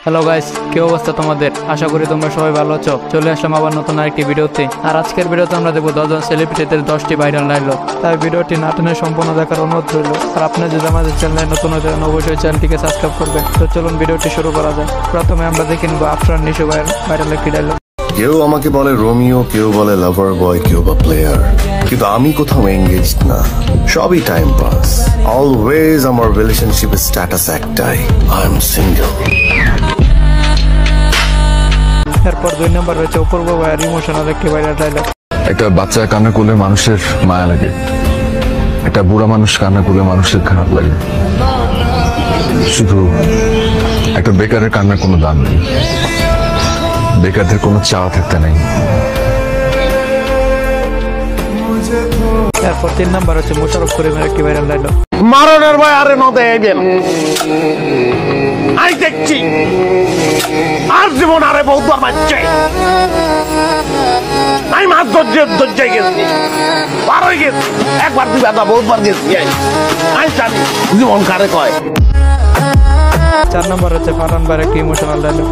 Hello guys, কি অবস্থা তোমাদের? আশা করি তোমরা সবাই ভালো আছো। চলে আসলাম আবার নতুন আরেকটি ভিডিওতে। আর আজকের ভিডিওতে আমরা দেখবো 10 জন সেলিব্রিটিদের 10টি ভাইরাল ডায়লগ। তাই ভিডিওটি না টেনে সম্পূর্ণ দেখার অনুরোধ রইল। আর আপনি যদি আমাদের চ্যানেলে নতুন হতেন অবশ্যই চ্যানেলটিকে সাবস্ক্রাইব করবেন। তো চলুন ভিডিওটি শুরু করা যায়। প্রথমে আমরা দেখে নেবো আফরান নিশু ভাইয়ের ভাইরাল একটি ডায়লগ। কেউ আমাকে বলে রোমিও, কেউ বলে লাভার বয়, কেউ বা প্লেয়ার, কিন্তু আমি কোথাও এঙ্গেজড না, সবই টাইম পাস। অলওয়েজ আমার রিলেশনশিপের স্ট্যাটাস একটাই, আই এম সিঙ্গেল। এরপর 2 নম্বর রয়েছে অপূর্ব ভাইয়ের ইমোশনাল একটি ভাইরাল ডায়লগ। একটা বাচ্চা কান্না করলে মানুষের মায়া লাগে, একটা বুড়া মানুষ কান্না করলে মানুষের খারাপ লাগে, শুধু একটা বেকারের কান্নার কোনো দাম নেই, বেকারদের কোনো চাওয়া থাকতে নেই। এরপর 3 নম্বর হচ্ছে মোশাররফ করিমের একটি ভাইরাল ডায়লগ। মারণের ভয় আরে নদে দেন আই দেখছি আর জীবন আরে বহুবার মারছে। আমি মাছ দরজায় গেছি, পার হয়ে গেছি, একবার দুবার না বহুবার গেছি। আমি জানি জীবন কারে কয়। 4 নম্বর হচ্ছে ফারহান ভাইয়ের একটি ইমোশনাল ডায়লগ।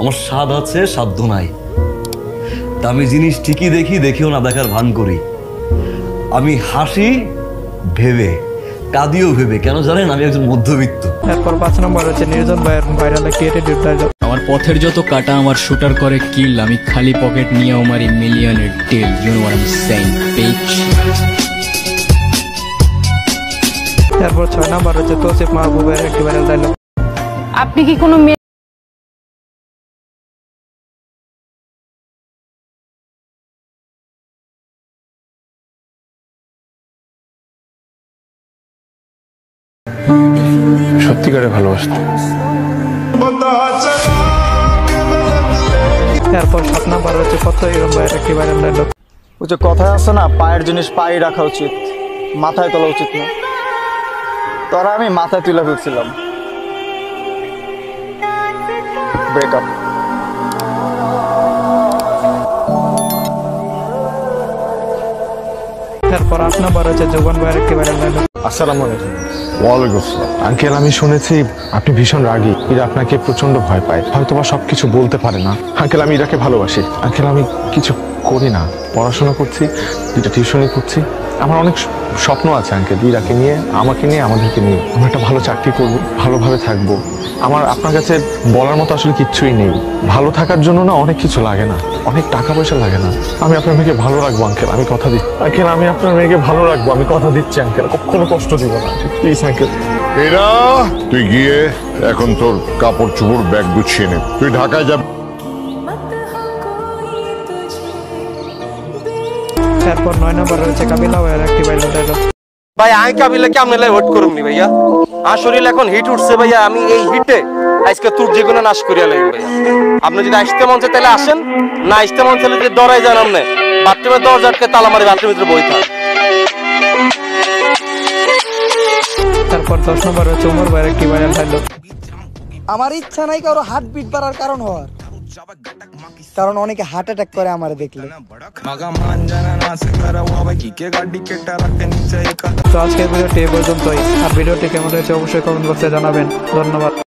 আমার স্বাদ আছে, সাধ্য নাই, দামি জিনিস ঠিকই দেখি, দেখেও না দেখার ভান করি। আমি হাসি ভেবে, কাঁদিও ভেবে, কেন জানেন? আমি একজন মধ্যবিত্ত। এরপর 5 নম্বর হচ্ছে নির্জন ভাইয়ের ভাইরাল একটি অ্যাটিটিউড ডায়লগ। আমার পথের যত কাটা আমার শুটার করে কিল, আমি খালি পকেট নিয়ে আমারই মিলিয়নের tale. You know what I am saying bitch. এরপর 6 নম্বর হচ্ছে তৌসিফ মাহবুবের একটি ভাইরাল ডায়লগ। আপনি কি কোনো সত্যিকারে ভালোবাসতো। এরপর 7 নম্বর হচ্ছে ফতহ ইরম ভাইয়ের একটি ভাইরাল ডায়লগ। ওই যে কথায় আছে না, পায়ের জিনিস পায়ে রাখা উচিত, মাথায় তোলা উচিত না। তোরা আমি মাথায় তুলে ফেলছিলাম। ব্রেকআপ। এরপর 8 নম্বর হচ্ছে জোবান ভাইয়ের একটি ভাইরাল ডায়লগ। আসসালামু আলাইকুম। ওয়ালাইকুম আসসালাম। আঙ্কেল, আমি শুনেছি আপনি ভীষণ রাগী, ইরা আপনাকে প্রচন্ড ভয় পায়, হয়তোবা সবকিছু বলতে পারে না। আঙ্কেল, আমি ইরাকে ভালোবাসি। আঙ্কেল, আমি কিছু করি না, পড়াশোনা করছি, 2টা টিউশনি করছি। আমার অনেক স্বপ্ন আছে আঙ্কেল, ইরাকে নিয়ে, আমাকে নিয়ে, আমাদেরকে নিয়ে। আমরা একটা ভালো চাকরি করব, ভালোভাবে থাকবো। আমার আপনার কাছে বলার মতো আসলে কিচ্ছুই নেই। ভালো থাকার জন্য না অনেক কিছু লাগে না, অনেক টাকা পয়সা লাগে না। আমি আপনার মেয়েকে ভালো রাখবো আঙ্কেল, আমি কথা দিচ্ছি। আঙ্কেল, আমি আপনার মেয়েকে ভালো রাখবো, আমি কথা দিচ্ছি আঙ্কেল, কখনো কষ্ট দিব না, প্লিজ আঙ্কেল। এরা তুই গিয়ে এখন তোর কাপড় চোপড় ব্যাগ গুছিয়ে নে, তুই ঢাকায় যাবি। এরপর 9 নম্বর রয়েছে কাবিলা ভাইয়ের একটি ভাইরাল ডায়লগ। ভাই আমি কাবিলে কেমন ওয়েট করুন নি ভাইয়া, আমার শরীর এখন হিট উঠছে ভাইয়া। আমি এই হিটে আজকে তোর যেগুলো নাশ করিয়া লাগবে ভাইয়া। আপনি যদি আসতে মন চায় তাহলে আসেন, না আসতে মন চাইলে যদি ডরাই যান আপনি বাথরুমের দরজা আটকে তালা মারি বাথরুমের ভিতরে বই থাক। তারপর 10 নম্বর রয়েছে ওমর ভাইয়ের একটি ভাইরাল ডায়লগ। আমার ইচ্ছা নাই কারো হার্ট বিট বাড়ার কারণ হওয়ার, কারণ অনেকে হার্ট অ্যাটাক করে আমার দেখলে। তো আজকের ভিডিওটি এই পর্যন্তই। আর ভিডিওটি কেমন হয়েছে অবশ্যই কমেন্ট বক্সে জানাবেন। ধন্যবাদ।